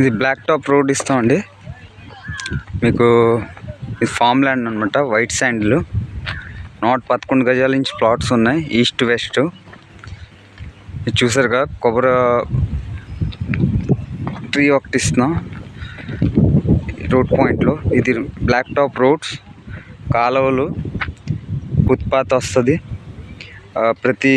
ఇది black top road ఇస్తామండి మీకు. ఇది ఫామ్ ల్యాండ్ అనమాట, వైట్ శాండ్లు. 11 గజాల నుంచి ప్లాట్స్ ఉన్నాయి, ఈస్ట్ వెస్ట్. ఇది చూసారుగా, కొబ్బరి ట్రీ ఒకటి ఇస్తున్నాం రోడ్ పాయింట్లో. ఇది బ్లాక్ టాప్ రోడ్స్, కాలువలు, ఫుట్పాత్ వస్తుంది. ప్రతి